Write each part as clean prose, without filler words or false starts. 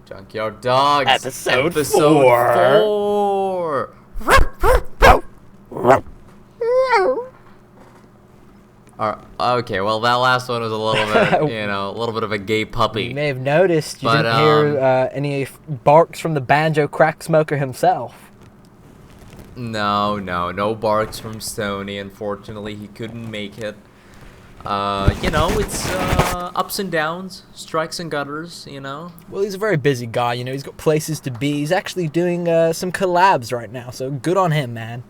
Junkyard Dogs. Episode 4. Okay, well, that last one was a little bit, a little bit of a gay puppy. You may have noticed you didn't hear any barks from the Banjo crack smoker himself. No barks from Stoney. Unfortunately, he couldn't make it. It's ups and downs, strikes and gutters, Well, he's a very busy guy, he's got places to be. He's actually doing some collabs right now, so good on him, man.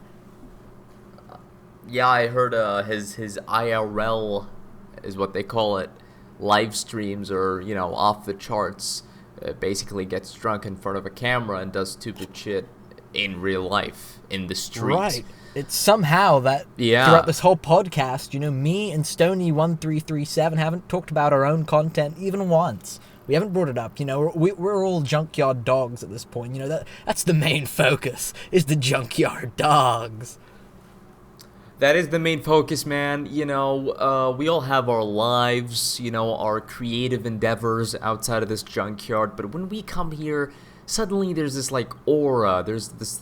Yeah, I heard his IRL is what they call it, live streams or, off the charts. Basically gets drunk in front of a camera and does stupid shit in real life, in the streets. Right. It's somehow that throughout this whole podcast, me and Stoney1337 haven't talked about our own content even once. We haven't brought it up, we're all Junkyard Dogs at this point. That's the main focus, is the Junkyard Dogs. That is the main focus, man. We all have our lives, our creative endeavors outside of this junkyard. But when we come here, suddenly there's this, aura. There's this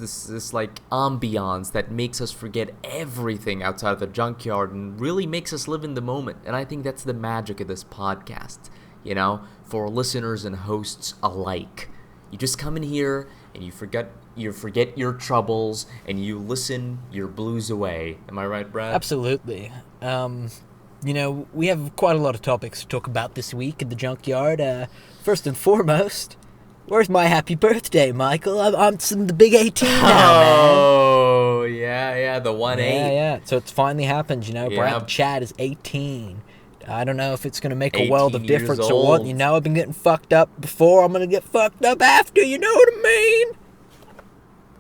ambiance that makes us forget everything outside of the junkyard and really makes us live in the moment. And I think that's the magic of this podcast, for listeners and hosts alike. You just come in here and you forget your troubles and you listen your blues away. Am I right, Brad? Absolutely. We have quite a lot of topics to talk about this week in the junkyard. First and foremost, where's my happy birthday, Michael? I'm the big 18 now, man. Oh, yeah, the 1-8. Yeah. So it's finally happened, Brad Chad is 18. I don't know if it's going to make a world of difference or what. I've been getting fucked up before. I'm going to get fucked up after. You know what I mean?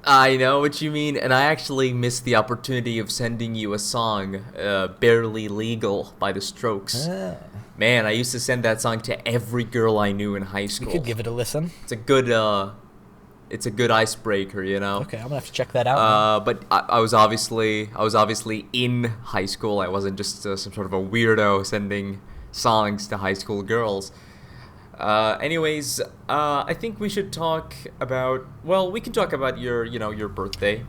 I know what you mean, and I actually missed the opportunity of sending you a song, Barely Legal by The Strokes. Man, I used to send that song to every girl I knew in high school. You could give it a listen. It's a good icebreaker, Okay, I'm gonna have to check that out. But I was obviously in high school. I wasn't just some sort of a weirdo sending songs to high school girls. Anyways, I think we should talk about. Well, we can talk about your birthday.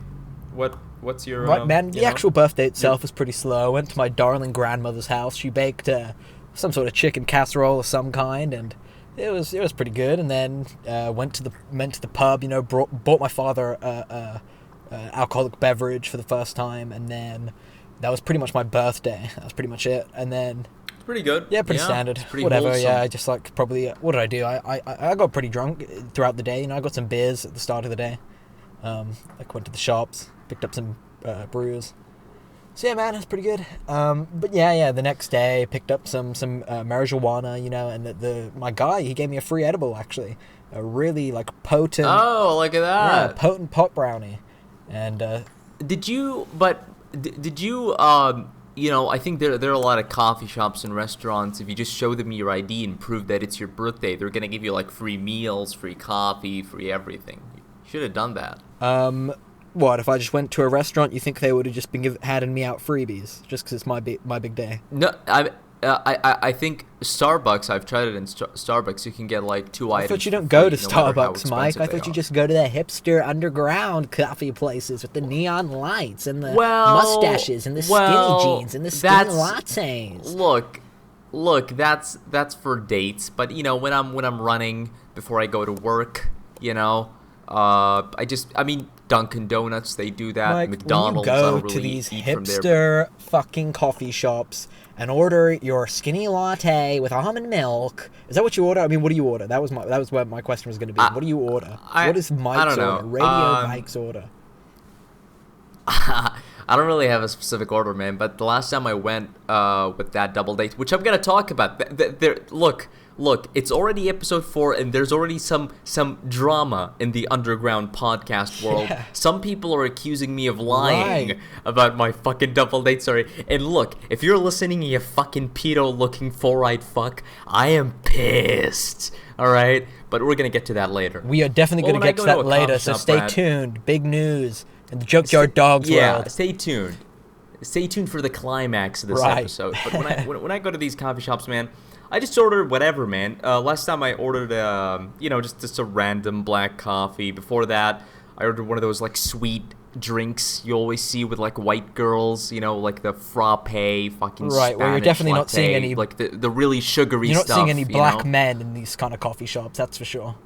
What's your right, man? The actual birthday itself was pretty slow. I went to my darling grandmother's house. She baked some sort of chicken casserole of some kind, and it was pretty good. And then went to the pub. Bought my father alcoholic beverage for the first time, and then that was pretty much my birthday. That was pretty much it. And then. Pretty good. Yeah, pretty standard. Pretty whatever. wholesome. Yeah, I just probably. What did I do? I got pretty drunk throughout the day. I got some beers at the start of the day. Went to the shops, picked up some brews. So yeah, man, it's pretty good. But yeah, the next day picked up some marijuana, and my guy, he gave me a free edible actually, a really potent. Oh, look at that! Yeah, potent pot brownie, and. Did you? I think there are a lot of coffee shops and restaurants. If you just show them your ID and prove that it's your birthday, they're gonna give you free meals, free coffee, free everything. You should have done that. What if I just went to a restaurant? You think they would have just been handing me out freebies just because it's my big day? No, I think Starbucks. I've tried it in Starbucks. You can get 2 items. I thought you don't go to no Starbucks, Mike. I thought you just go to the hipster underground coffee places with the neon lights and the mustaches and the skinny jeans and the skinny lattes. Look, that's for dates. But when I'm running before I go to work, Dunkin' Donuts, they do that. Mike, McDonald's, when you go I don't really to these eat from there. hipster fucking coffee shops and order your skinny latte with almond milk, is that what you order? What do you order? That was what my question was going to be. What do you order? What is Mike's order? Radio Mike's order. I don't really have a specific order, man. But the last time I went with that double date, which I'm gonna talk about, Look, it's already episode 4, and there's already some drama in the underground podcast world. Yeah. Some people are accusing me of lying about my fucking double date story. And look, if you're listening, you fucking pedo-looking four-eyed fuck, I am pissed. All right, but we're gonna get to that later. We are definitely gonna get to that later. So stay tuned. Big news in the Junkyard Dogs world. Yeah, stay tuned. Stay tuned for the climax of this episode. But when I go to these coffee shops, man, I just ordered whatever, man. Last time I ordered, just a random black coffee. Before that, I ordered one of those, like, sweet drinks you always see with, like, white girls, like the frappe, fucking Right, Spanish well, you're definitely latte, not seeing any... like, the really sugary You're stuff, not seeing any black men in these kind of coffee shops, that's for sure.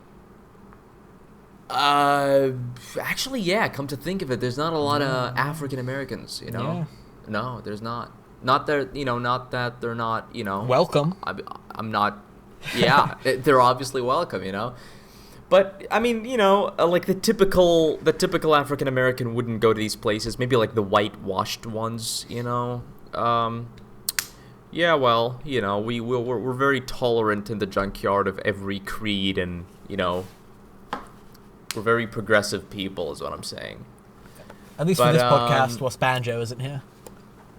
Actually, yeah, come to think of it, there's not a lot of African Americans, Yeah. No, there's not. Not that, not that they're not, Welcome. I'm not, yeah, they're obviously welcome, But, I mean, like the typical African American wouldn't go to these places, maybe like the whitewashed ones, Yeah, well, we're very tolerant in the Junkyard of every creed and, we're very progressive people is what I'm saying. At least for this podcast, whilst Banjo isn't here.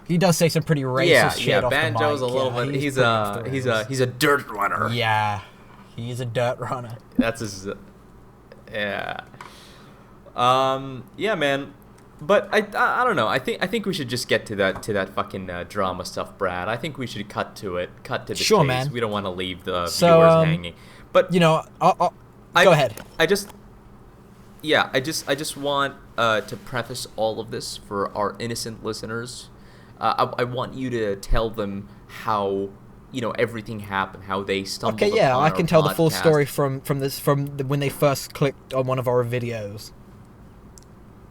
He does say some pretty racist shit off the mic. Banjo's a little bit. He's a dirt runner. Yeah, he's a dirt runner. That's his. Yeah. Yeah, man. But I don't know. I think we should just get to that fucking drama stuff, Brad. I think we should cut to the sure, chase. Man. We don't want to leave the viewers hanging. But go ahead. I just want to preface all of this for our innocent listeners. I want you to tell them how everything happened, how they stumbled. Okay, yeah, upon I can our tell the full podcast. story from when they first clicked on one of our videos.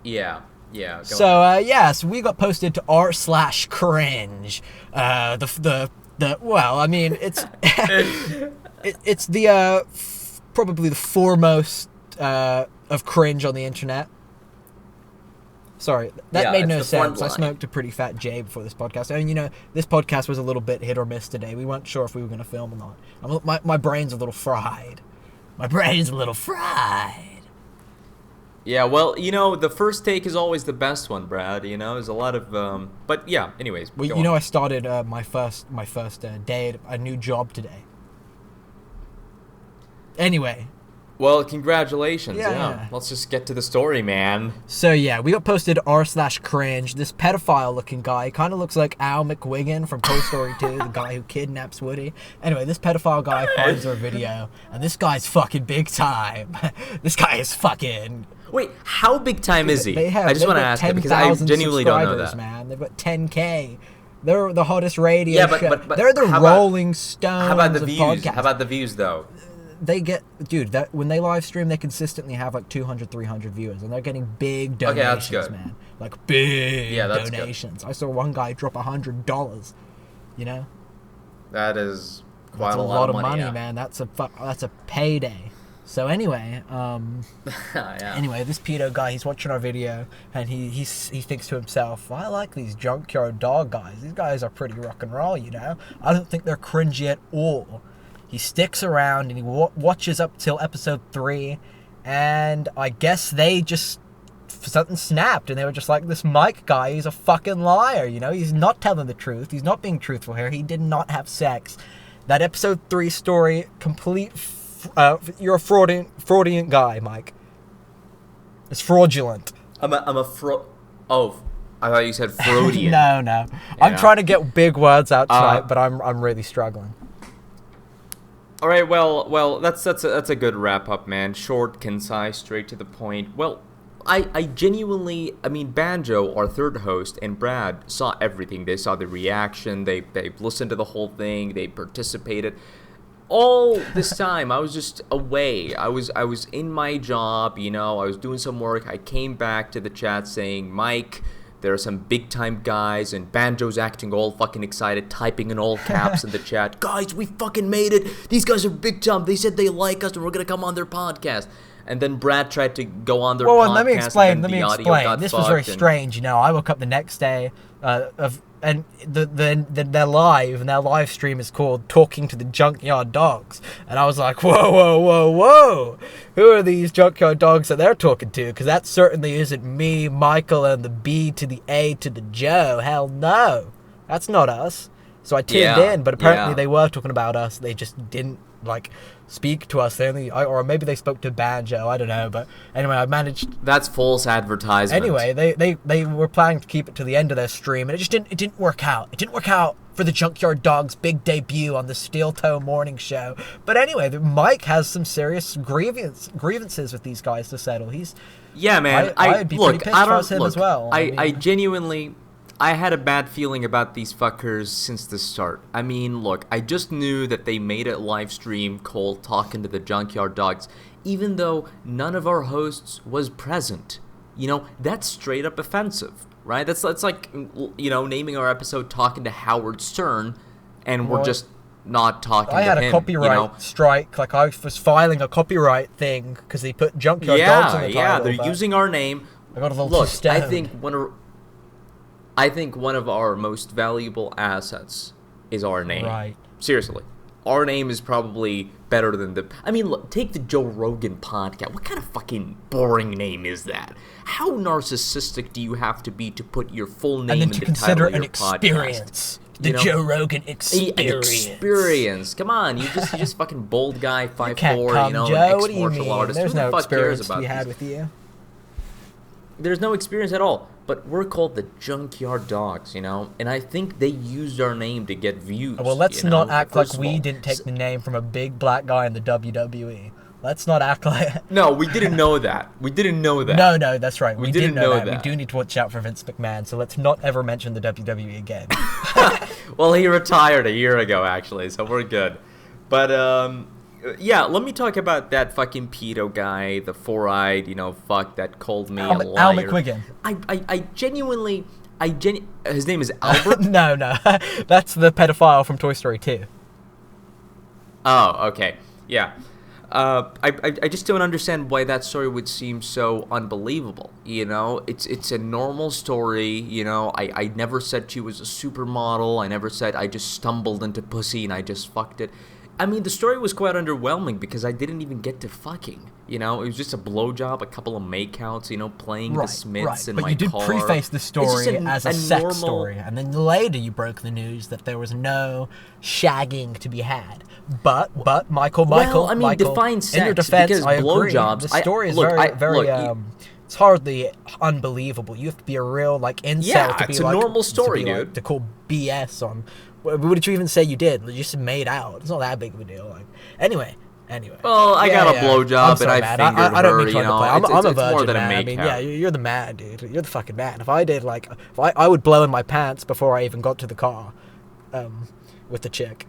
Yeah. Go so ahead. So we got posted to r/cringe. Well, I mean, it's it's the probably the foremost of cringe on the internet. Sorry, that made no sense. I smoked a pretty fat J before this podcast. I mean, this podcast was a little bit hit or miss today. We weren't sure if we were going to film or not. My brain's a little fried. Yeah, well, the first take is always the best one, Brad. There's a lot of but yeah. Anyways, well, I started my first day at a new job today. Anyway. Well, congratulations. Yeah. Let's just get to the story, man. So yeah, we got posted r/cringe. This pedophile-looking guy kind of looks like Al McWiggin from Toy Story 2, the guy who kidnaps Woody. Anyway, this pedophile guy finds our video, and this guy's fucking big time. This guy is fucking... Wait, how big time is he? I just want to ask that because I genuinely don't know that. Man. They've got 10K. They're the hottest radio show. But they're the Rolling Stones How about the of views? podcasts. How about the views, though? They get, that when they live stream, they consistently have like 200, 300 viewers, and they're getting big donations, that's good. Man. Like big that's donations. Good. I saw one guy drop $100. That is quite that's a lot of money, man. That's a payday. So anyway, anyway, this pedo guy, he's watching our video, and he thinks to himself, I like these Junkyard dog guys. These guys are pretty rock and roll, I don't think they're cringy at all. He sticks around and he watches up till episode 3, and I guess they just something snapped, and they were just like, this Mike guy, he's a fucking liar, he's not telling the truth, he's not being truthful here, he did not have sex. That episode 3 story, complete, you're a fraudulent guy, Mike. It's fraudulent. Oh, I thought you said Freudian. No. Yeah. I'm trying to get big words out tonight, but I'm really struggling. All right, well, that's a good wrap up, man. Short, concise, straight to the point. Well, I genuinely, Banjo, our third host, and Brad saw everything. They saw the reaction. They listened to the whole thing. They participated. All this time, I was just away. I was in my job. I was doing some work. I came back to the chat saying, Mike, there are some big-time guys, and Banjo's acting all fucking excited, typing in all caps in the chat. Guys, we fucking made it. These guys are big-time. They said they like us, and we're going to come on their podcast. And then Brad tried to go on their podcast. Well, let me explain. This was very and... strange. I woke up the next day, and their live stream is called Talking to the Junkyard Dogs. And I was like, whoa. Who are these Junkyard Dogs that they're talking to? Because that certainly isn't me, Michael, and the B to the A to the Joe. Hell no. That's not us. So I tuned in, but apparently they were talking about us. They just didn't, speak to us. Or maybe they spoke to Banjo. I don't know. But anyway, I managed. That's false advertisement. Anyway, they were planning to keep it to the end of their stream, and it didn't work out. It didn't work out for the Junkyard Dog's big debut on the Steel Toe Morning Show. But anyway, Mike has some serious grievances with these guys to settle. Yeah, man. I'd be pretty pissed if I was him as well. I genuinely, I had a bad feeling about these fuckers since the start. I mean, look, I just knew that they made a live stream called Talking to the Junkyard Dogs, even though none of our hosts was present. You know, that's straight up offensive, right? That's like, you know, naming our episode Talking to Howard Stern, and we're just not talking to him. I had a copyright strike. Like, I was filing a copyright thing because they put Junkyard Dogs in the title. Yeah, they're using our name. I got a little Look, too stoned. I think one of our most valuable assets is our name. Right. Seriously. Our name is probably better than the... I mean, look, take the Joe Rogan podcast. What kind of fucking boring name is that? How narcissistic do you have to be to put your full name in the title of your experience? podcast? The Joe Rogan experience. Experience. Come on, you just fucking bold guy, 5'4", you know, Joe. an What do you ex-martial mean? artist. There's Who the no fuck cares experience to about be had these? with you. There's no experience at all. But we're called the Junkyard Dogs, you know? And I think they used our name to get views. Well, let's not act like we didn't take take the name from a big black guy in the WWE. Let's not act like... No, we didn't know that. We didn't know that. No, that's right. We didn't know that. We do need to watch out for Vince McMahon, so let's not ever mention the WWE again. Well, he retired a year ago, actually, so we're good. But, yeah, let me talk about that fucking pedo guy, the four-eyed, you know, fuck that called me a liar. Al McQuiggan. I genuinely... His name is Albert? No. That's the pedophile from Toy Story 2. Oh, okay. Yeah. I just don't understand why that story would seem so unbelievable, you know? It's a normal story, you know? I never said she was a supermodel. I never said I just stumbled into pussy and I just fucked it. I mean, the story was quite underwhelming because I didn't even get to fucking, you know? It was just a blowjob, a couple of makeouts, you know, playing the Smiths in my car. But you did preface the story as a sex story, and then later you broke the news that there was no shagging to be had. But Michael, well, I mean, define sex, in your defense, because I agree. blowjobs... The story is it's hardly unbelievable. You have to be a real, like, incel to be, it's a normal story, dude. Like, to call BS on... What did you even say you did? You just made out. It's not that big of a deal. Like, anyway. Well, I got a blowjob and I fingered I don't her, mean to you know. play. I'm a virgin, more than man. a I mean, makeout. yeah, you're the man, dude. You're the fucking man. If I did, like, I would blow in my pants before I even got to the car, with the chick.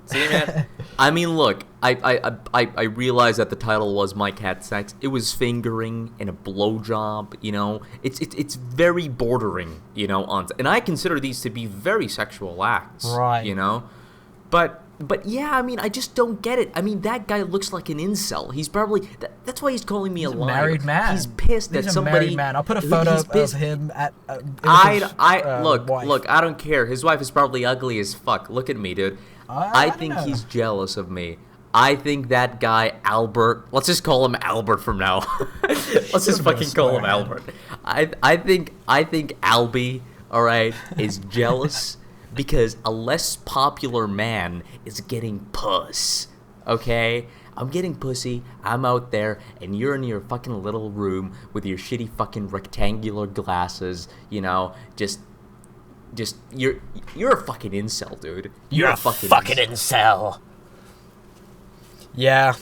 See, man? I mean, look, I realized that the title was My Cat Sex. It was fingering and a blowjob, you know. It's very bordering, you know, on... And I consider these to be very sexual acts, right? You know? But yeah, I mean, I just don't get it. I mean, that guy looks like an incel. He's probably... That's why he's calling me a liar. Married man. He's pissed that somebody... Married man. I'll put a photo of him at... Look, I don't care. His wife is probably ugly as fuck. Look at me, dude. I think he's jealous of me. I think that guy, Albert... Let's just call him Albert from now. Let's just fucking call him Albert. I think Albie, all right, is jealous because a less popular man is getting puss, okay? I'm getting pussy, I'm out there, and you're in your fucking little room with your shitty fucking rectangular glasses, you know, just you're a fucking incel, dude. You're a fucking incel. Yeah.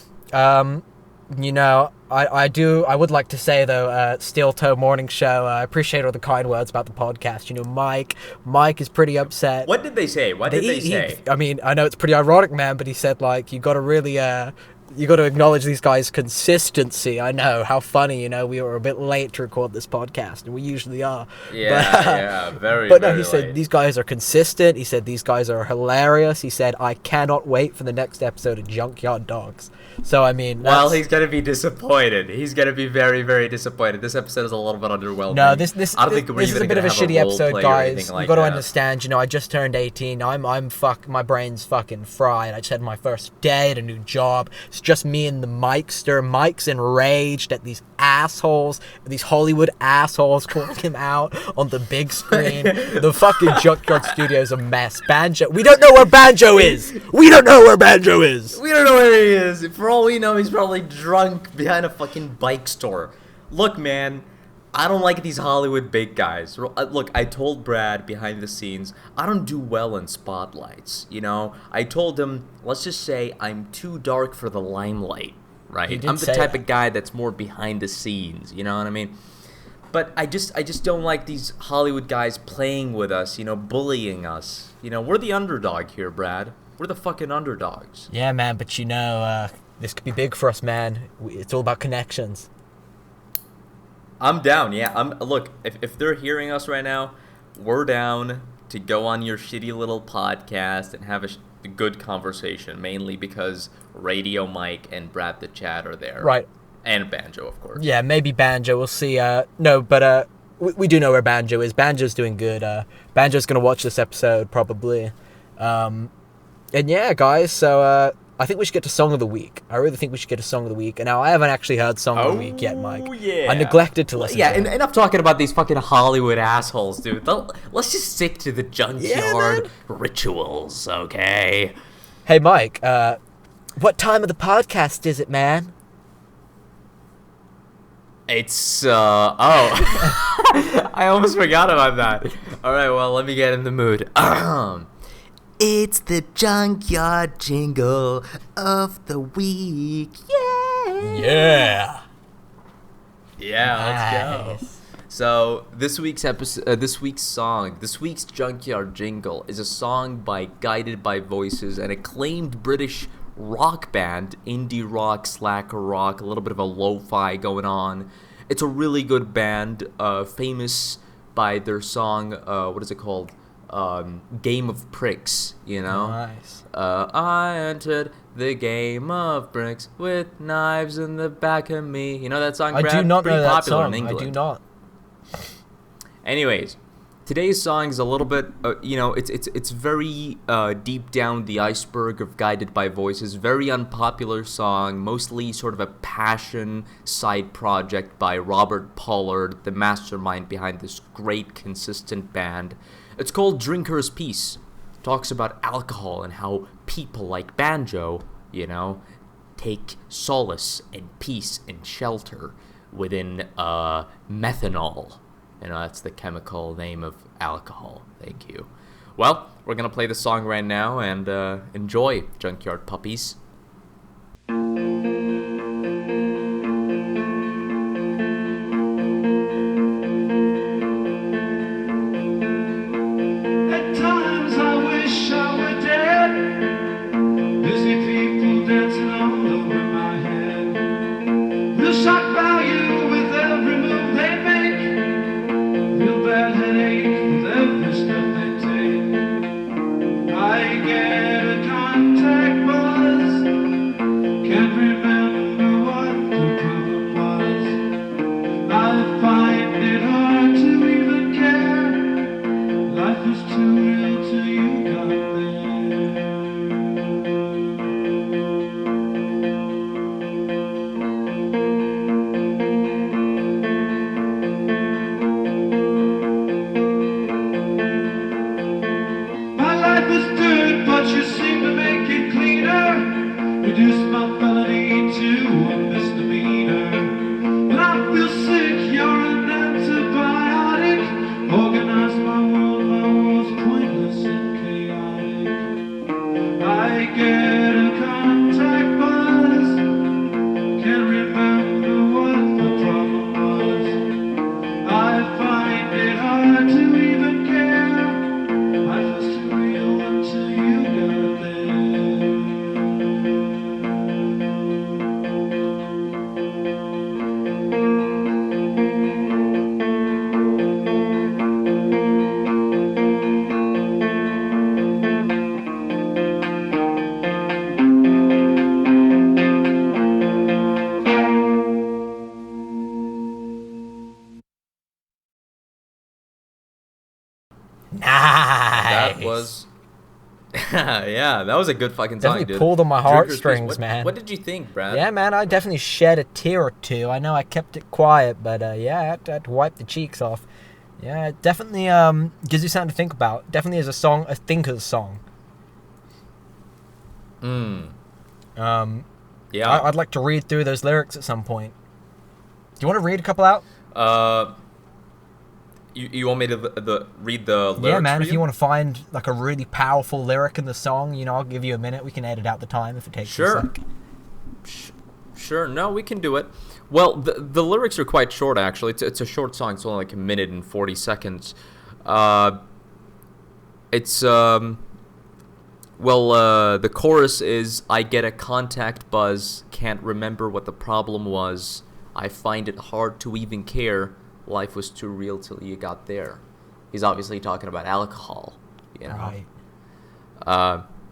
You know, I would like to say though, Steel Toe Morning Show, I appreciate all the kind words about the podcast. You know, Mike is pretty upset. What did they say? What did they say? I mean, I know it's pretty ironic, man, but he said, like, you gotta really, you got to acknowledge these guys' consistency. I know, how funny, you know, we were a bit late to record this podcast, and we usually are. Yeah, very, But no, very he said, late. these guys are consistent. He said, these guys are hilarious. He said, I cannot wait for the next episode of Junkyard Dogs. So, I mean... Well, he's going to be disappointed. He's going to be very, very disappointed. This episode is a little bit underwhelming. No, this I don't think we're is even a bit of a gonna have shitty episode, role play or guys. anything like You got to that. understand, you know, I just turned 18. My brain's fucking fried. I just had my first day at a new job. It's just me and the Mikester. Mike's enraged at these assholes, these Hollywood assholes calling him out on the big screen. The fucking Junkyard studio's a mess. Banjo, we don't know where Banjo is. We don't know where Banjo is. We don't know where he is. For all we know, he's probably drunk behind a fucking bike store. Look, man, I don't like these Hollywood big guys. Look, I told Brad behind the scenes, I don't do well in spotlights, you know? I told him, let's just say I'm too dark for the limelight, right? I'm the type of guy that's more behind the scenes, you know what I mean? But I just don't like these Hollywood guys playing with us, you know, bullying us. You know, we're the underdog here, Brad. We're the fucking underdogs. Yeah, man, but you know, this could be big for us, man. It's all about connections. I'm down, yeah. Look, if they're hearing us right now, we're down to go on your shitty little podcast and have a good conversation, mainly because Radio Mike and Brad the Chat are there. Right. And Banjo, of course. Yeah, maybe Banjo. We'll see. No, but we do know where Banjo is. Banjo's doing good. Banjo's going to watch this episode, probably. And yeah, guys, so I think we should get to Song of the Week. I really think we should get to Song of the Week. And now, I haven't actually heard Song of the Week yet, Mike. Yeah. I neglected to listen to it. Yeah, enough talking about these fucking Hollywood assholes, dude. Let's just stick to the Junkyard rituals, okay? Hey, Mike, what time of the podcast is it, man? It's, I almost forgot about that. All right, well, let me get in the mood. It's the Junkyard jingle of the week. Yeah. Yeah. Yeah, let's go. So this week's Junkyard jingle is a song by Guided by Voices, an acclaimed British rock band, indie rock, slacker rock, a little bit of a lo-fi going on. It's a really good band, famous by their song, what is it called? Game of Pricks, you know? Nice. I entered the game of bricks with knives in the back of me. You know that song, Brad? I do not Pretty know that popular song. in England. I do not. Anyways, today's song is a little bit, it's very deep down the iceberg of Guided by Voices. Very unpopular song, mostly sort of a passion side project by Robert Pollard, the mastermind behind this great, consistent band. It's called Drinker's Peace. It talks about alcohol and how people like Banjo, you know, take solace and peace and shelter within methanol. You know, that's the chemical name of alcohol. Thank you. Well, we're going to play the song right now and enjoy, Junkyard Puppies. Yeah, that was a good fucking song, Definitely dude. pulled on my Junkyard's heartstrings, Peace. man. What did you think, Brad? Yeah, man, I definitely shed a tear or two. I know I kept it quiet, but yeah, I had to wipe the cheeks off. Yeah, it definitely gives you something to think about. Definitely is a thinker's song. Yeah. I'd like to read through those lyrics at some point. Do you want to read a couple out? You want me to read the lyrics? Yeah, man. for If you want to find like a really powerful lyric in the song, I'll give you a minute. We can edit out the time if it takes Sure. a sec. Sure. No, we can do it. Well, the lyrics are quite short, actually. It's a short song. It's only like a minute and 40 seconds. It's the chorus is, I get a contact buzz, can't remember what the problem was. I find it hard to even care. Life was too real till you got there. He's obviously talking about alcohol, Right.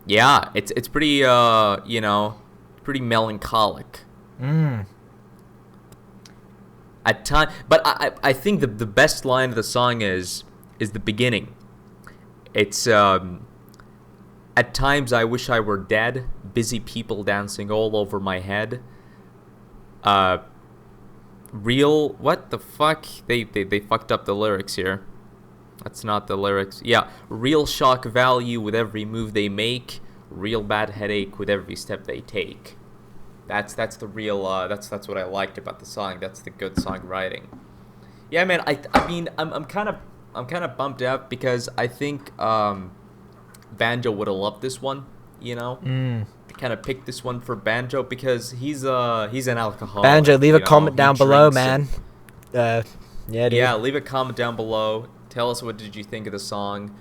Yeah, it's pretty pretty melancholic. At time, but I think the best line of the song is the beginning. It's at times I wish I were dead, busy people dancing all over my head. Real, what the fuck? They fucked up the lyrics here. That's not the lyrics. Yeah, real shock value with every move they make. Real bad headache with every step they take. That's the real. That's what I liked about the song. That's the good songwriting. Yeah, man. I mean, I'm kind of bummed out because I think Banjo would have loved this one. I kind of picked this one for Banjo because he's an alcoholic. Banjo, leave a comment He down below, drinks man. Yeah, dude. Yeah, leave a comment down below. Tell us what did you think of the song.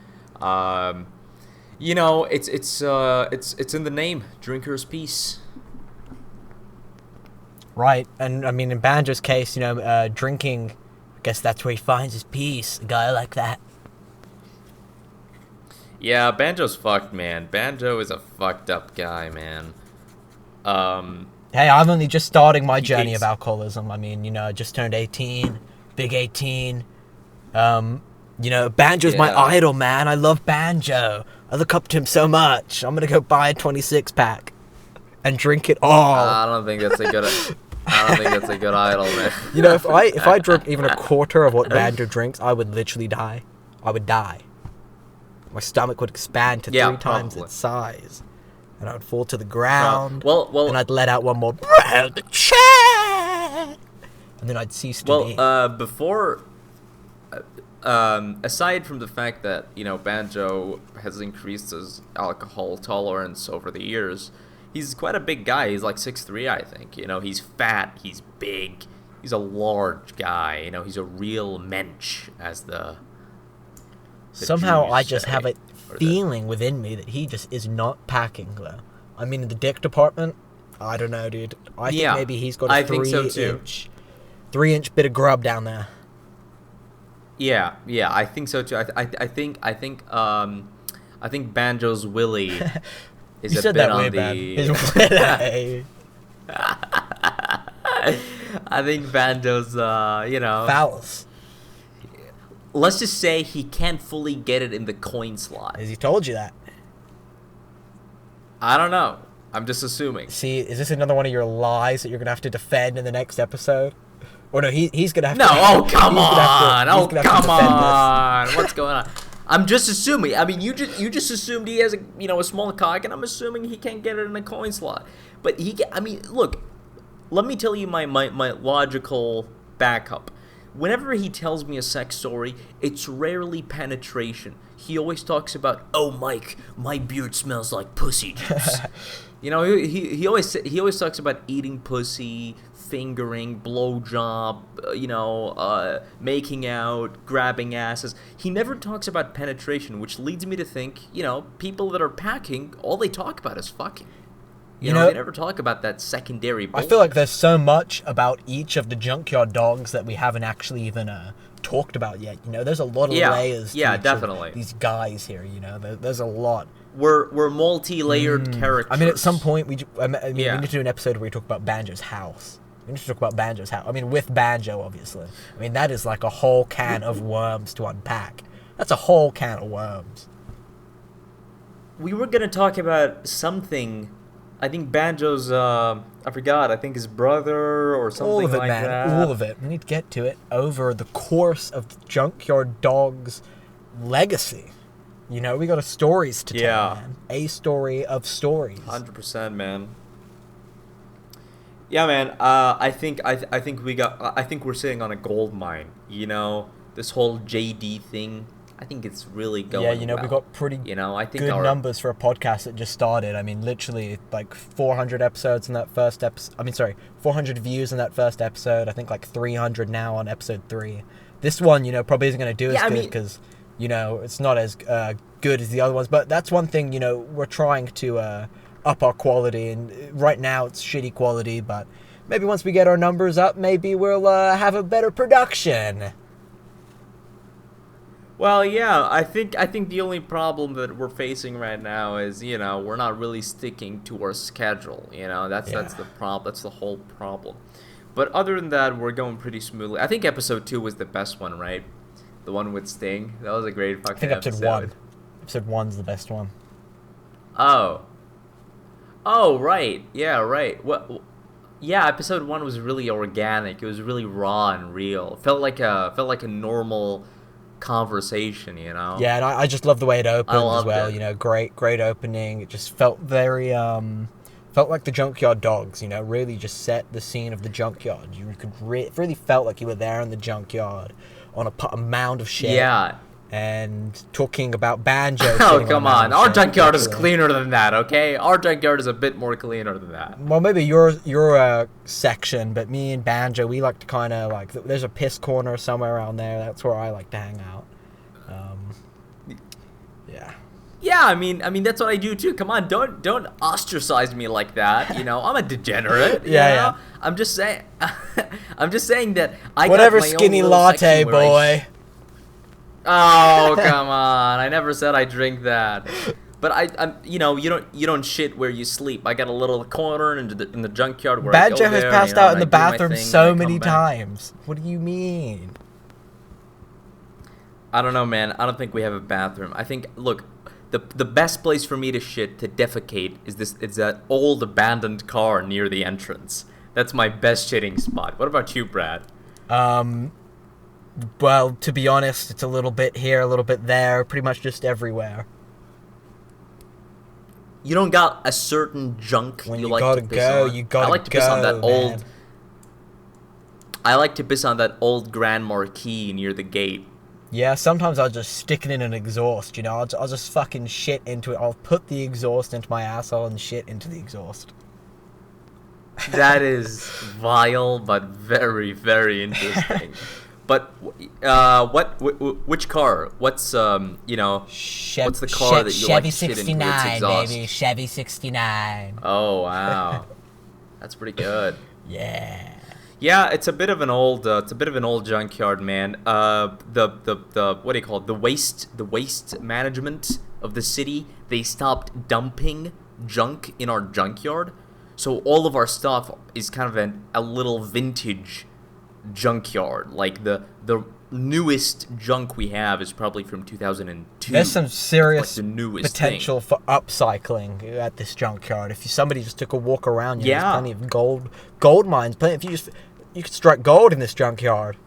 It's in the name, Drinker's Peace. Right, and I mean, in Banjo's case, drinking, I guess that's where he finds his peace. A guy like that. Yeah, Banjo's fucked, man. Banjo is a fucked up guy, man. Hey, I'm only just starting my He journey hates- of alcoholism. I mean, I just turned 18, big 18. Banjo's my Yeah. idol, man. I love Banjo. I look up to him so much. I'm gonna go buy a 26-pack and drink it all. I don't think that's a good. I don't think that's a good idol, man. If I drank even a quarter of what Banjo drinks, I would literally die. I would die. My stomach would expand to 3 times probably. its size, and I would fall to the ground. Well, and I'd let out one more breath, the chair, and then I'd cease to be. Before, aside from the fact that Banjo has increased his alcohol tolerance over the years, he's quite a big guy. He's like 6'3", I think. He's fat. He's big. He's a large guy. He's a real mensch, as the Somehow Jews I just say, have a or feeling within me that he just is not packing, though. I mean, in the dick department, I don't know, dude. I think maybe he's got a I think so too. 3-inch bit of grub down there. Yeah, I think so too. I think Banjo's willy is You a said bit that on way the. bad. His- I think Banjo's, Phallus. let's just say he can't fully get it in the coin slot. Has he told you that? I don't know. I'm just assuming. See, is this another one of your lies that you're going to have to defend in the next episode? Or no, he's going to have No, to... oh come on! he's Oh gonna have to come defend on! What's going on? I'm just assuming. I mean, you just assumed he has a small cock, and I'm assuming he can't get it in a coin slot. But look. Let me tell you my logical backup. Whenever he tells me a sex story, it's rarely penetration. He always talks about, "Oh, Mike, my beard smells like pussy juice." He always talks about eating pussy, fingering, blowjob, making out, grabbing asses. He never talks about penetration, which leads me to think, people that are packing, all they talk about is fucking. They never talk about that secondary bullshit. I feel like there's so much about each of the Junkyard dogs that we haven't actually even talked about yet. There's a lot of layers to each definitely. of these guys here, There's a lot. We're multi-layered characters. I mean, at some point, we need to do an episode where we talk about Banjo's house. We need to talk about Banjo's house. I mean, with Banjo, obviously. I mean, that is like a whole can of worms to unpack. That's a whole can of worms. we were gonna talk about something. I think Banjo's. I forgot. I think his brother or something All of it, like man. that. All of it. We need to get to it over the course of the Junkyard Dog's legacy. You know, we got stories to tell, man. A story of stories. 100%, man. Yeah, man. I think we're sitting on a gold mine. You know, this whole JD thing. I think it's really going. Yeah, you know, well. we got pretty I think good numbers for a podcast that just started. I mean, literally, like 400 episodes in that first episode. 400 views in that first episode. I think like 300 now on episode 3. This one, you know, probably isn't going to do as good because, you know, it's not as good as the other ones. But that's one thing, you know, we're trying to up our quality. And right now it's shitty quality, but maybe once we get our numbers up, maybe we'll have a better production. Well, yeah, I think the only problem that we're facing right now is, you know, we're not really sticking to our schedule. You know, that's the problem. That's the whole problem. But other than that, we're going pretty smoothly. I think episode 2 was the best one, right? The one with Sting. That was a great fucking I think episode 1. Episode 1's the best one. Oh, right. Yeah, right. What? Yeah, episode 1 was really organic. It was really raw and real. Felt like a normal conversation, you know. Yeah, and I just love the way it opened as well. It. You know, great opening. It just felt very felt like the Junkyard Dogs. You know, really just set the scene of the junkyard. You could really felt like you were there in the junkyard on a mound of shit. Yeah. And talking about Banjo. Oh, come on. Our junkyard is cleaner than that, okay? Our junkyard is a bit more cleaner than that. Well, maybe your section, but me and Banjo, we like to kind of like, there's a piss corner somewhere around there. That's where I like to hang out. Yeah. Yeah, I mean that's what I do too. Come on, don't ostracize me like that. You know, I'm a degenerate. Yeah. I'm just saying. I'm just saying that I whatever got my skinny own latte, boy. Oh, come on! I never said I drink that. But I'm, you know, you don't shit where you sleep. I got a little corner in the junkyard where Banjo I go has there, passed you know, out in the bathroom so many back. times. What do you mean? I don't know, man. I don't think we have a bathroom. I think, look, the best place for me to shit, to defecate, is that old abandoned car near the entrance. That's my best shitting spot. What about you, Brad? Well, to be honest, it's a little bit here, a little bit there, pretty much just everywhere. You don't got a certain junk when you you like gotta to piss go, on? you gotta I like to go, piss on that man. old. I like to piss on that old Grand Marquis near the gate. Yeah, sometimes I'll just stick it in an exhaust, you know? I'll just fucking shit into it. I'll put the exhaust into my asshole and shit into the exhaust. That is vile, but very, very interesting. But which car? What's you know? What's the car that you like to shit into its exhaust? Baby, Chevy 69. Oh wow, that's pretty good. Yeah. Yeah, it's a bit of an old junkyard, man. The what do you call it? The waste management of the city. They stopped dumping junk in our junkyard, so all of our stuff is kind of a little vintage junkyard. Like the newest junk we have is probably from 2002. There's some serious like the newest potential thing. for upcycling at this junkyard. If somebody just took a walk around, you know, there's plenty of gold mines. If you could strike gold in this junkyard.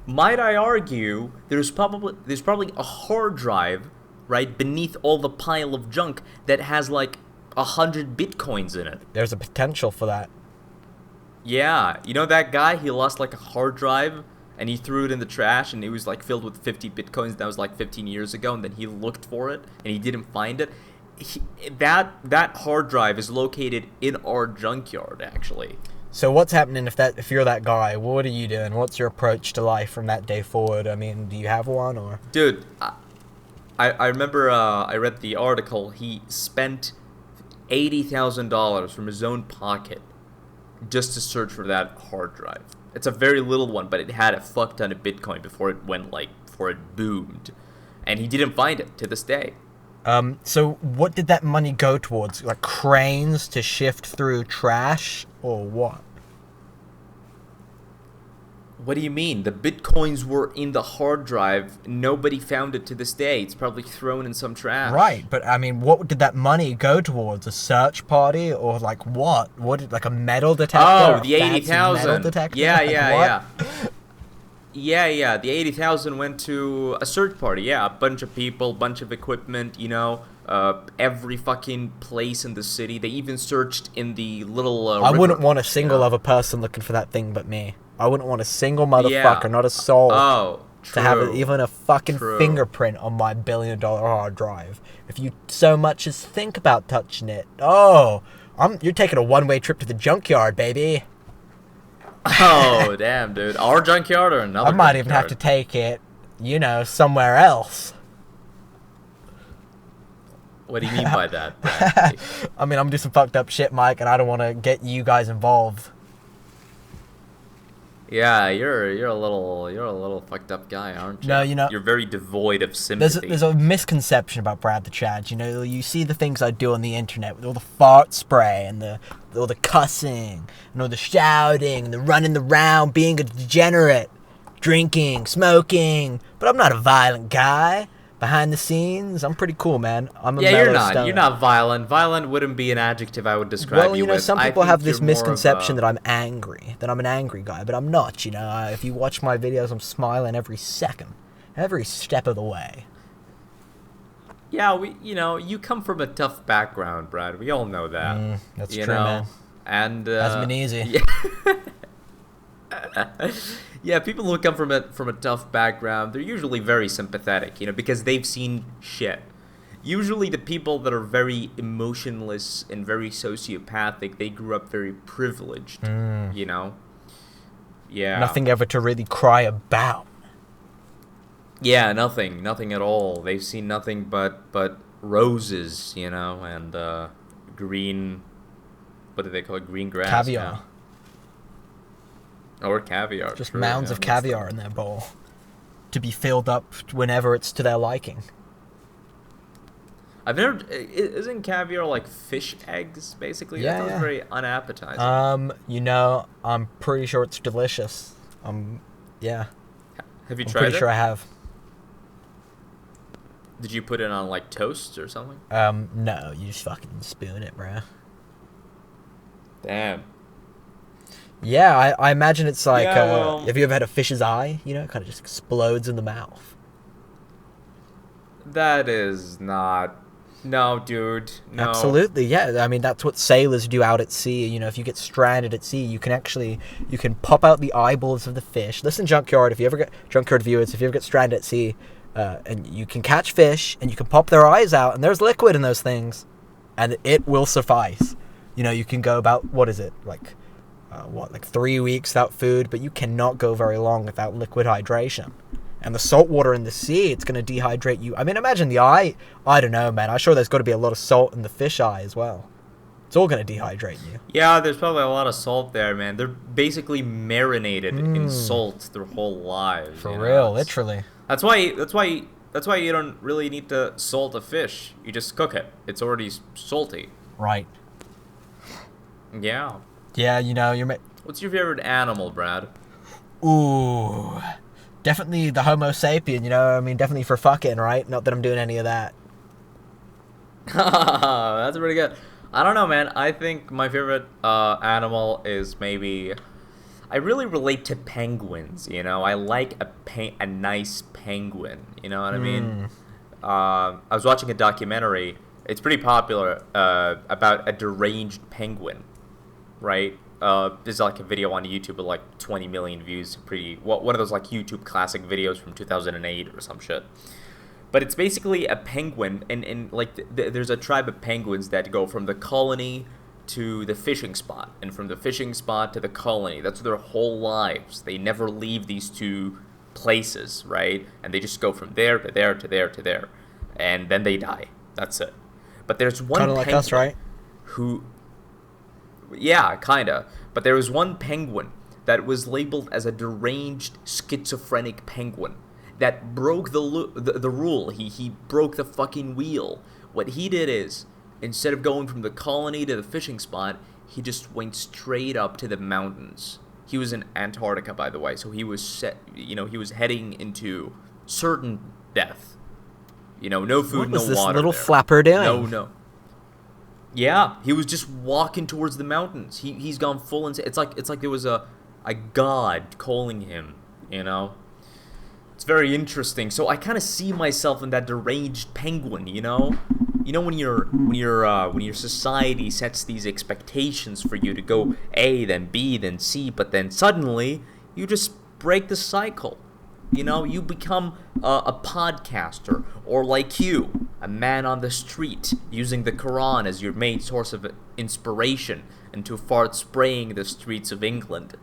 Might I argue there's probably a hard drive right beneath all the pile of junk that has like 100 bitcoins in it. There's a potential for that. Yeah, you know that guy? He lost like a hard drive and he threw it in the trash and it was like filled with 50 bitcoins. That was like 15 years ago, and then he looked for it and he didn't find it. That hard drive is located in our junkyard, actually. So what's happening if you're that guy? What are you doing? What's your approach to life from that day forward? I mean, do you have one or? Dude, I remember I read the article. He spent $80,000 from his own pocket just to search for that hard drive. It's a very little one, but it had a fuck ton of Bitcoin before it boomed, and he didn't find it to this day. So what did that money go towards? Like cranes to shift through trash, or what? What do you mean? The bitcoins were in the hard drive. Nobody found it to this day. It's probably thrown in some trash. Right, but I mean, what did that money go towards? A search party or like what? What did like a metal detector? Oh, a the fancy 80,000. metal detector? Yeah, Like, yeah, what? yeah. Yeah. The 80,000 went to a search party. Yeah, a bunch of people, bunch of equipment. Every fucking place in the city. They even searched in the little. I river, wouldn't want a single you know? other person looking for that thing but me. I wouldn't want a single motherfucker, not a soul, Oh, true. to have even a fucking True. fingerprint on my $1 billion hard drive. If you so much as think about touching it, you're taking a one-way trip to the junkyard, baby. Oh, damn, dude. Our junkyard or another I might even have to junkyard? take it, somewhere else. What do you mean by that, Brad? I mean, I'm doing some fucked up shit, Mike, and I don't want to get you guys involved. Yeah, you're a little fucked up guy, aren't you? No, you're very devoid of sympathy. There's a misconception about Brad the Chad. You see the things I do on the internet with all the fart spray and all the cussing and all the shouting and the running around, being a degenerate, drinking, smoking. But I'm not a violent guy. Behind the scenes, I'm pretty cool, man. I'm a you're mellow not. stoner. You're not violent. Violent wouldn't be an adjective I would describe you with. Some I people think have this you're more of misconception a- that I'm angry, that I'm an angry guy, but I'm not. If you watch my videos, I'm smiling every second, every step of the way. Yeah, you come from a tough background, Brad. We all know that. That's you true, know? man. And Hasn't been easy. Yeah. Yeah, people who come from a tough background, they're usually very sympathetic, because they've seen shit. Usually the people that are very emotionless and very sociopathic, they grew up very privileged, Yeah. Nothing ever to really cry about. Yeah, nothing at all. They've seen nothing but roses, and green, what do they call it? Green grass. Caviar. Yeah. Or caviar. Just true, mounds yeah, of caviar in their bowl to be filled up whenever it's to their liking. I've never. Isn't caviar like fish eggs, basically? Yeah, That sounds yeah. very unappetizing. I'm pretty sure it's delicious. Yeah. Have you I'm tried pretty it? sure I have. Did you put it on like toast or something? No, you just fucking spoon it, bruh. Damn. Yeah, I imagine it's like, Yeah, well- have you ever had a fish's eye? It kind of just explodes in the mouth. That is not. No, dude. No. Absolutely, yeah. I mean, that's what sailors do out at sea. If you get stranded at sea, you can pop out the eyeballs of the fish. Listen, Junkyard, Junkyard viewers, if you ever get stranded at sea, and you can catch fish, and you can pop their eyes out, and there's liquid in those things, and it will suffice. You can go about, what is it, like 3 weeks without food, but you cannot go very long without liquid hydration. And the salt water in the sea, it's going to dehydrate you. I mean, imagine the eye. I don't know, man. I'm sure there's got to be a lot of salt in the fish eye as well. It's all going to dehydrate you. Yeah, there's probably a lot of salt there, man. They're basically marinated in salt their whole lives. For real, literally. That's why you don't really need to salt a fish. You just cook it. It's already salty. Right. Yeah. Yeah, you're... What's your favorite animal, Brad? Ooh... Definitely the Homo sapien, definitely for fucking, right? Not that I'm doing any of that. That's pretty good. I don't know, man. I think my favorite animal is maybe... I really relate to penguins, I like a nice penguin, you know what I mean? I was watching a documentary. It's pretty popular about a deranged penguin, right? There's like a video on YouTube with like 20 million views. One of those like YouTube classic videos from 2008 or some shit. But it's basically a penguin, and like there's a tribe of penguins that go from the colony to the fishing spot, and from the fishing spot to the colony. That's their whole lives. They never leave these two places, right? And they just go from there to there to there to there, and then they die. That's it. But there's one Kind of like us, right? who... Yeah, kinda. But there was one penguin that was labeled as a deranged schizophrenic penguin that broke the rule. He broke the fucking wheel. What he did is, instead of going from the colony to the fishing spot, he just went straight up to the mountains. he was in Antarctica, by the way, so he was he was heading into certain death. No food, no water. What was this little there. flapper doing? No. Yeah, he was just walking towards the mountains. He's gone full into. It's like there was a god calling him. It's very interesting. So I kind of see myself in that deranged penguin. When your society sets these expectations for you to go A, then B, then C, but then suddenly you just break the cycle. You become a podcaster, or like you, a man on the street, using the Quran as your main source of inspiration, and to fart spraying the streets of England.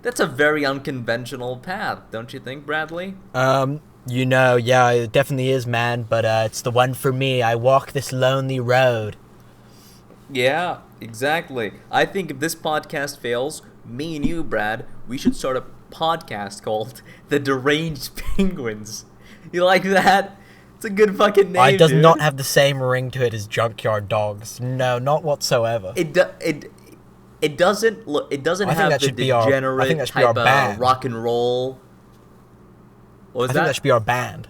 That's a very unconventional path, don't you think, Bradley? Yeah, it definitely is, man, but it's the one for me. I walk this lonely road. Yeah, exactly. I think if this podcast fails, me and you, Brad, we should start a podcast called The Deranged Penguins. You like that? It's a good fucking name, It does dude. not have the same ring to it as Junkyard Dogs. No, not whatsoever. It doesn't look. It doesn't have the degenerate type of rock and roll. What was that? I think that should be our band.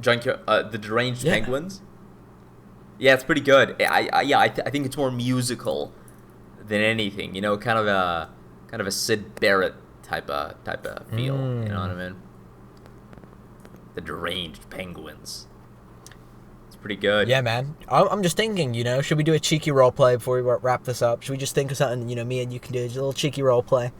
Junkyard, the Deranged Penguins. Yeah, it's pretty good. I think it's more musical than anything. Kind of a Syd Barrett type of feel. You know what I mean? The Deranged Penguins. It's pretty good. Yeah, man. I'm just thinking, should we do a cheeky role play before we wrap this up? Should we just think of something, me and you can do a little cheeky role play?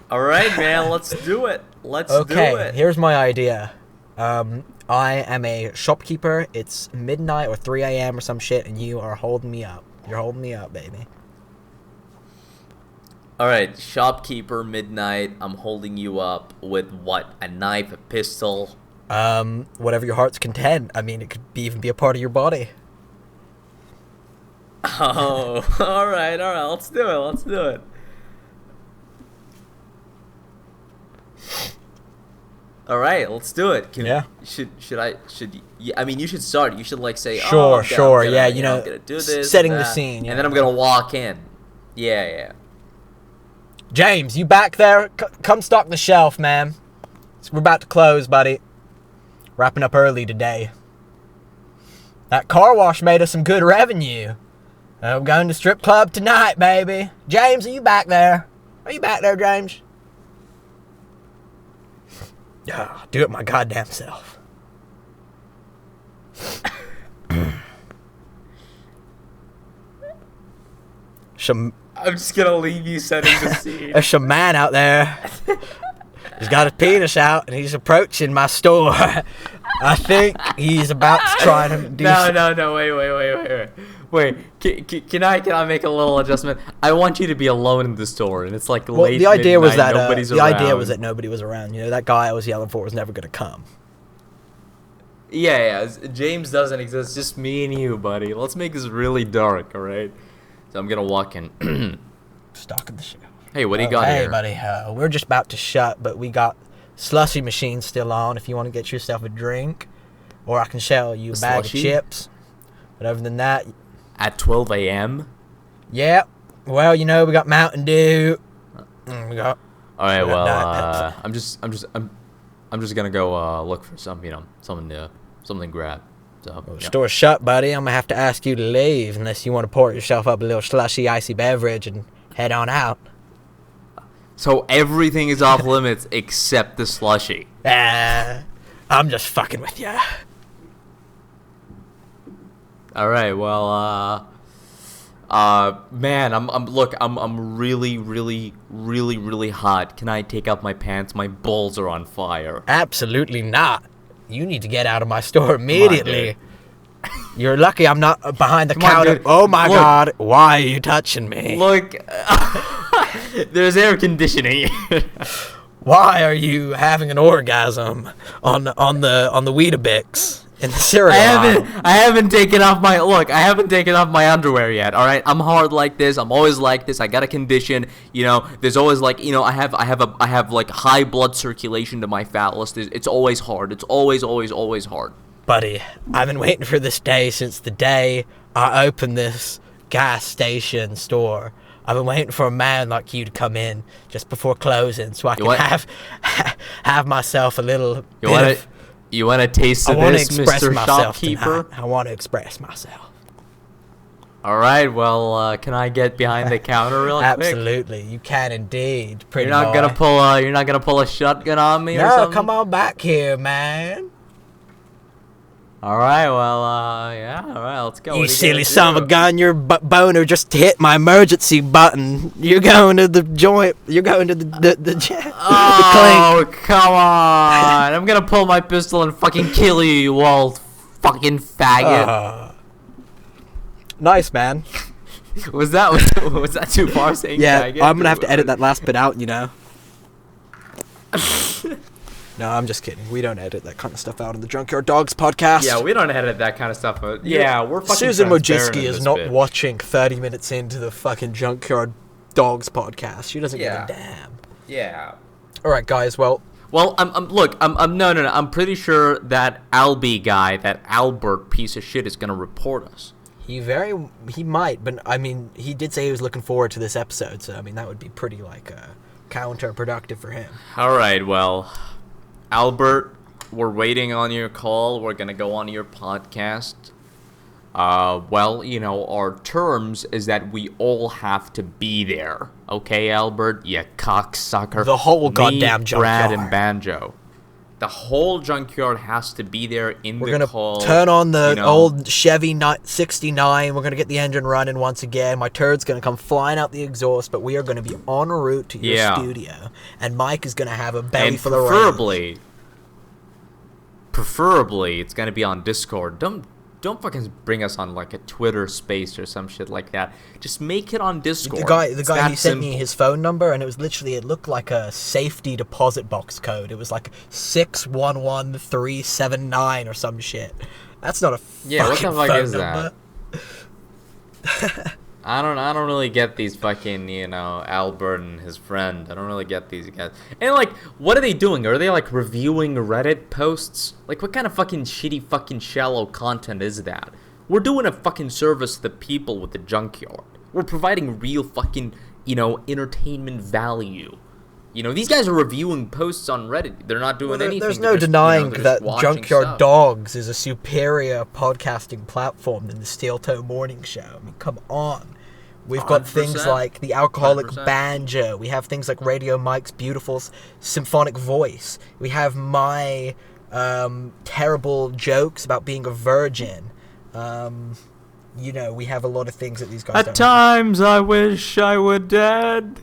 All right, man. Let's do it. Let's do it. Okay, here's my idea. I am a shopkeeper. It's midnight or 3 a.m. or some shit, and you are holding me up. You're holding me up, baby. All right, shopkeeper, midnight. I'm holding you up with what? A knife, a pistol? Whatever your heart's content. I mean, it could even be a part of your body. Oh, all right. Let's do it. All right, let's do it. You should start. You should say, sure, I'm gonna do this, setting the scene, and then I'm gonna walk in. Yeah. James, you back there? Come stock the shelf, man. We're about to close, buddy. Wrapping up early today. That car wash made us some good revenue. I'm going to strip club tonight, baby. James, are you back there? Are you back there, James? Do it my goddamn self. I'm just gonna leave you setting the scene. There's some man out there. He's got his penis out and he's approaching my store. I think he's about to try to do No, wait. Can I make a little adjustment? I want you to be alone in the store, and it's like late. The idea was that nobody's the around. idea was that nobody was around. That guy I was yelling for was never gonna come. Yeah. James doesn't exist. It's just me and you, buddy. Let's make this really dark, all right? So I'm gonna walk in. Stocking the show. Hey, what do you got here? Hey, buddy. We're just about to shut, but we got slushy machine still on. If you want to get yourself a drink, or I can sell you a bag of chips. But other than that. At 12 a.m. Yeah. Well, we got Mountain Dew. We got. All right. Well, I'm just gonna go look for something to grab. So Store's shut, buddy. I'm gonna have to ask you to leave unless you want to pour yourself up a little slushy, icy beverage and head on out. So everything is off limits except the slushy. I'm just fucking with ya. All right, well, man, I'm really hot. Can I take off my pants? My balls are on fire. Absolutely not. You need to get out of my store immediately. You're lucky I'm not behind the counter. Oh my God, why are you touching me? Look, there's air conditioning. Why are you having an orgasm on the Weetabix? In the cereal I haven't taken off my underwear yet. All right, I'm hard like this. I'm always like this. I got a condition. There's always I have like high blood circulation to my phallus. It's always hard. It's always hard. Buddy, I've been waiting for this day since the day I opened this gas station store. I've been waiting for a man like you to come in just before closing, so I can have myself a little. You want to taste of this, Mr. Shopkeeper? Tonight. I want to express myself. All right. Well, can I get behind the counter real quick? Absolutely, you can indeed. Pretty You're not gonna pull a. You're not gonna pull a shotgun on me, or something? No, come on back here, man. All right, well, yeah, all right, let's go. You silly son of a gun, your boner just hit my emergency button. You're going to the joint. You're going to the Oh, come on. I'm going to pull my pistol and fucking kill you, you old fucking faggot. Nice, man. Was that too far saying yeah, faggot? I'm going to have to edit that last bit out, you know. No, I'm just kidding. We don't edit that kind of stuff out in the Junkyard Dogs podcast. Yeah, we don't edit that kind of stuff out. Yeah, we're fucking Susan transparent Wojcicki is not watching 30 minutes into the fucking Junkyard Dogs podcast. She doesn't give a damn. Yeah. All right, guys. Well, no. I'm pretty sure that Albie guy, that Albert piece of shit, is gonna report us. He might, but I mean, he did say he was looking forward to this episode, so I mean, that would be pretty counterproductive for him. All right, well. Albert, we're waiting on your call. We're going to go on your podcast. Well, you know, our terms is that we all have to be there. Okay, Albert? You cocksucker. The whole goddamn junkyard. Brad, and Banjo. The whole junkyard has to be there in the call. We're going to turn on the old Chevy 69. We're going to get the engine running once again. My turd's going to come flying out the exhaust, but we are going to be en route to your studio. And Mike is going to have a belly full of rage. Preferably, it's going to be on Discord. Don't fucking bring us on like a Twitter space or some shit like that. Just make it on Discord. The guy he sent me his phone number, and it looked like a safety deposit box code. It was like 611379 or some shit. That's not a what the fuck is number. that? I don't really get these fucking, Albert and his friend. I don't really get these guys. And like, what are they doing? Are they like reviewing Reddit posts? Like, what kind of fucking shitty fucking shallow content is that? We're doing a fucking service to the people with the junkyard. We're providing real fucking, entertainment value. These guys are reviewing posts on Reddit. They're not doing anything. There's no denying that Junkyard Dogs is a superior podcasting platform than the Steel Toe Morning Show. I mean, come on. We've got things like the Alcoholic 100%. Banjo. We have things like Radio Mike's beautiful symphonic voice. We have my terrible jokes about being a virgin. We have a lot of things that these guys don't. At times I wish I were dead.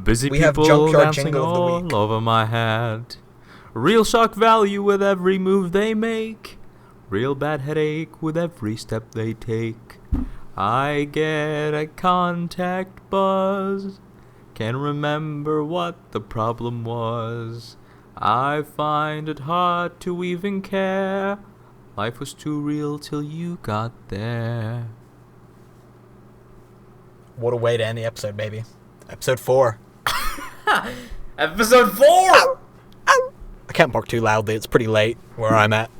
Busy we people have Junkyard dancing Jingle of the Week. all over my head. Real shock value with every move they make. Real bad headache with every step they take. I get a contact buzz. Can't remember what the problem was. I find it hard to even care. Life was too real till you got there. What a way to end the episode, baby. Episode 4. Episode 4! Ow! Ow! I can't bark too loudly. It's pretty late where I'm at.